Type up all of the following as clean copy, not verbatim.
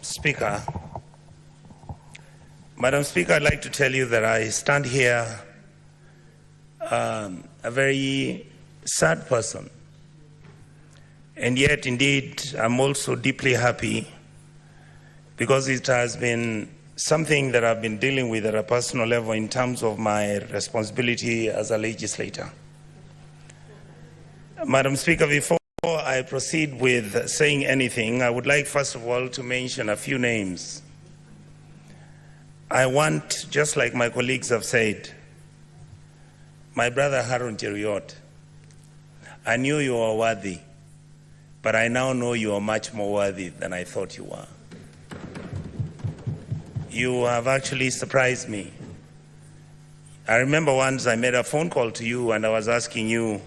Speaker, Madam Speaker, I'd like to tell you that I stand here a very sad person. And yet, indeed, I'm also deeply happy because it has been something that I've been dealing with at a personal level in terms of my responsibility as a legislator. Madam Speaker, before I proceed with saying anything, I would like first of all to mention a few names. I want, just like my colleagues have said, my brother Harun Cheruiyot, I knew you were worthy, but I now know you are much more worthy than I thought you were. You have actually surprised me. I remember once I made a phone call to you and I was asking you,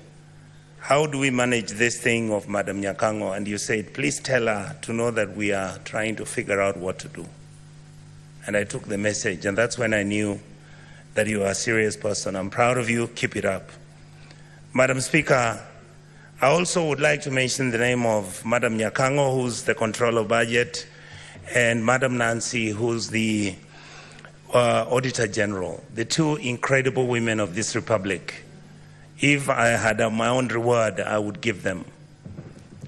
how do we manage this thing of Madam Nyakango? And you said, please tell her to know that we are trying to figure out what to do. And I took the message, and that's when I knew that you are a serious person. I'm proud of you. Keep it up. Madam Speaker, I also would like to mention the name of Madam Nyakango, who's the Controller of Budget, and Madam Nancy, who's the Auditor General, the two incredible women of this republic. If I had my own reward, I would give them.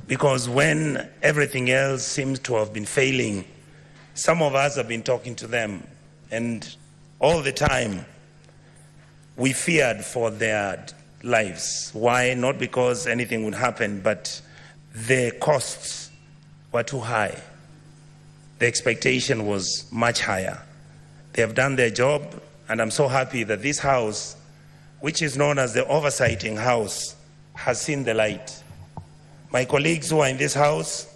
Because when everything else seems to have been failing, some of us have been talking to them, and all the time we feared for their lives. Why? Not because anything would happen, but the costs were too high. The expectation was much higher. They have done their job, and I'm so happy that this House, which is known as the Oversighting House, has seen the light. My colleagues who are in this House,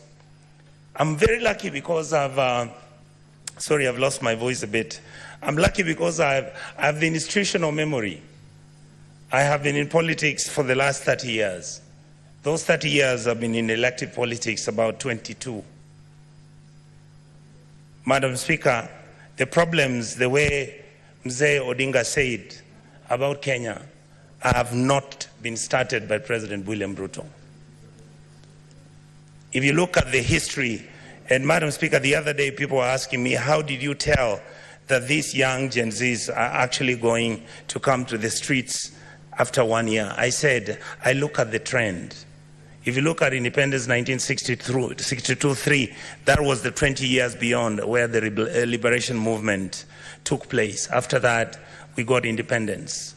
I'm very lucky because I've lost my voice a bit. I'm lucky because I have the institutional memory. I have been in politics for the last 30 years. Those 30 years I've been in elective politics, about 22. Madam Speaker, the problems, the way Mzee Odinga said about Kenya, have not been started by President William Ruto. If you look at the history, and Madam Speaker, the other day people were asking me, how did you tell that these young Gen Zs are actually going to come to the streets after 1 year? I said, I look at the trend. If you look at independence 1962-3, that was the 20 years beyond where the liberation movement took place. After that, we got independence.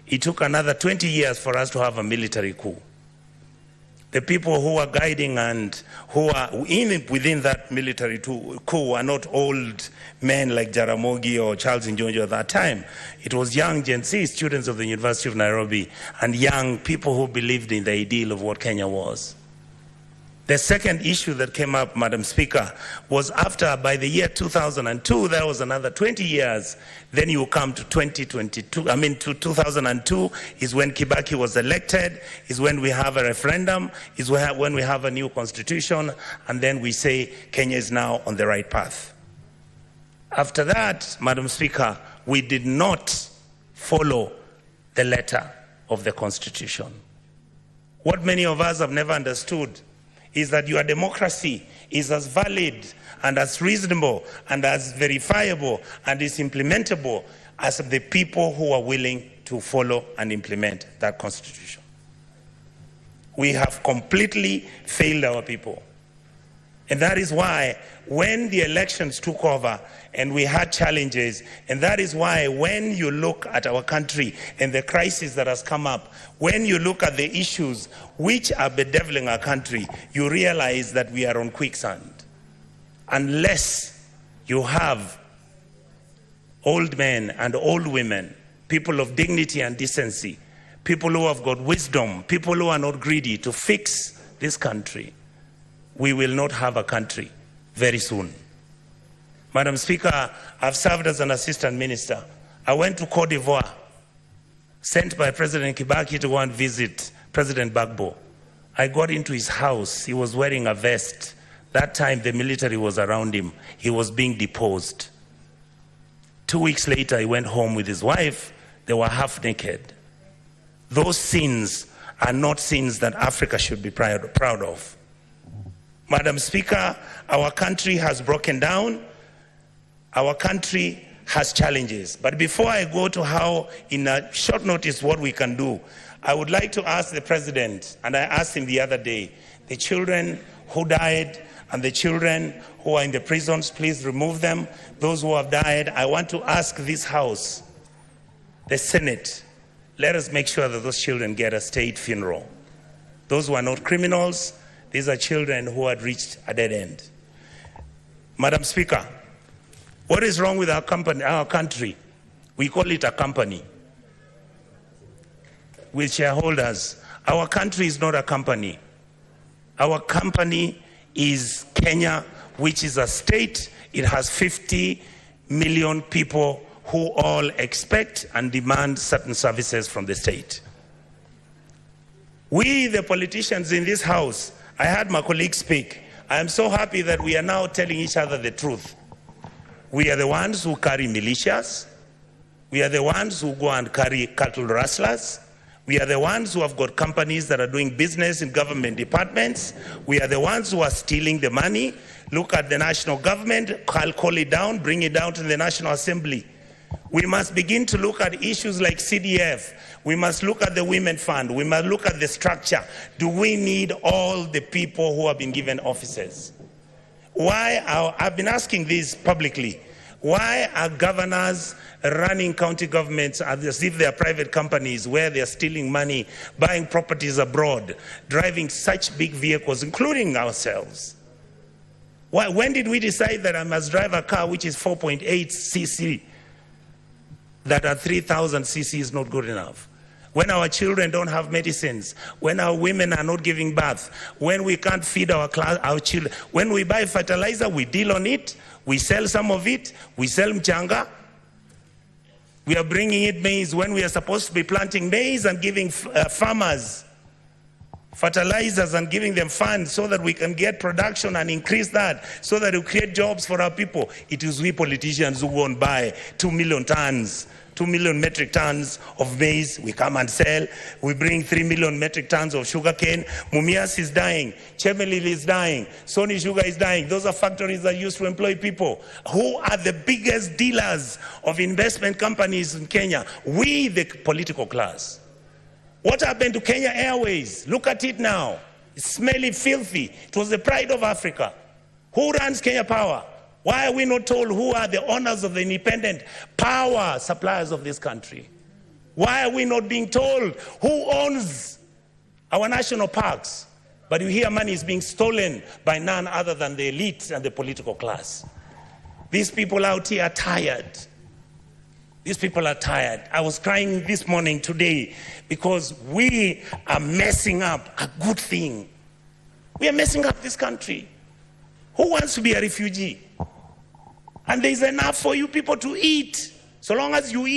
It took another 20 years for us to have a military coup. The people who are guiding and who are even within that military coup are not old men like Jaramogi or Charles Njonjo at that time. It was young Gen Z students of the University of Nairobi and young people who believed in the ideal of what Kenya was. The second issue that came up, Madam Speaker, was after, by the year 2002, there was another 20 years. Then you come to 2002 is when Kibaki was elected, is when we have a referendum, is when we have a new constitution, and then we say Kenya is now on the right path. After that, Madam Speaker, we did not follow the letter of the constitution. What many of us have never understood is that your democracy is as valid and as reasonable and as verifiable and is implementable as the people who are willing to follow and implement that constitution. We have completely failed our people. And that is why when the elections took over and we had challenges, and that is why when you look at our country and the crisis that has come up, when you look at the issues which are bedeviling our country, you realize that we are on quicksand. Unless you have old men and old women, people of dignity and decency, people who have got wisdom, people who are not greedy to fix this country, we will not have a country very soon. Madam Speaker, I've served as an assistant minister. I went to Cote d'Ivoire, sent by President Kibaki to go and visit President Gbagbo. I got into his house. He was wearing a vest. That time the military was around him. He was being deposed. 2 weeks later, he went home with his wife. They were half naked. Those sins are not sins that Africa should be proud of. Madam Speaker, our country has broken down. Our country has challenges. But before I go to how, in a short notice, what we can do, I would like to ask the President, and I asked him the other day, the children who died and the children who are in the prisons, please remove them. Those who have died, I want to ask this House, the Senate, let us make sure that those children get a state funeral. Those who are not criminals, these are children who had reached a dead end. Madam Speaker, what is wrong with our country? We call it a company with shareholders. Our country is not a company. Our company is Kenya, which is a state. It has 50 million people who all expect and demand certain services from the state. We, the politicians in this House, I heard my colleague speak. I am so happy that we are now telling each other the truth. We are the ones who carry militias. We are the ones who go and carry cattle rustlers. We are the ones who have got companies that are doing business in government departments. We are the ones who are stealing the money. Look at the national government, call it down, bring it down to the National Assembly. We must begin to look at issues like CDF. We must look at the Women Fund. We must look at the structure. Do we need all the people who have been given offices? I've been asking this publicly. Why are governors running county governments as if they are private companies where they are stealing money, buying properties abroad, driving such big vehicles, including ourselves? When did we decide that I must drive a car which is 4.8 cc, that at 3,000 cc is not good enough? When our children don't have medicines, when our women are not giving birth, when we can't feed our children, when we buy fertilizer, we deal on it, we sell some of it, we sell mchanga. We are bringing in maize when we are supposed to be planting maize and giving farmers fertilizers and giving them funds so that we can get production and increase that, so that we create jobs for our people. It is we politicians who go and buy 2 million tons, 2 million metric tons of maize. We come and sell. We bring 3 million metric tons of sugarcane. Mumias is dying. Chemelil is dying. Sony Sugar is dying. Those are factories that used to employ people. Who are the biggest dealers of investment companies in Kenya? We, the political class. What happened to Kenya Airways? Look at it now. It's smelly, filthy. It was the pride of Africa. Who runs Kenya Power? Why are we not told who are the owners of the independent power suppliers of this country? Why are we not being told who owns our national parks? But you hear money is being stolen by none other than the elite and the political class. These people out here are tired. These people are tired. I was crying this morning today because we are messing up a good thing. We are messing up this country. Who wants to be a refugee? And there's enough for you people to eat, so long as you eat.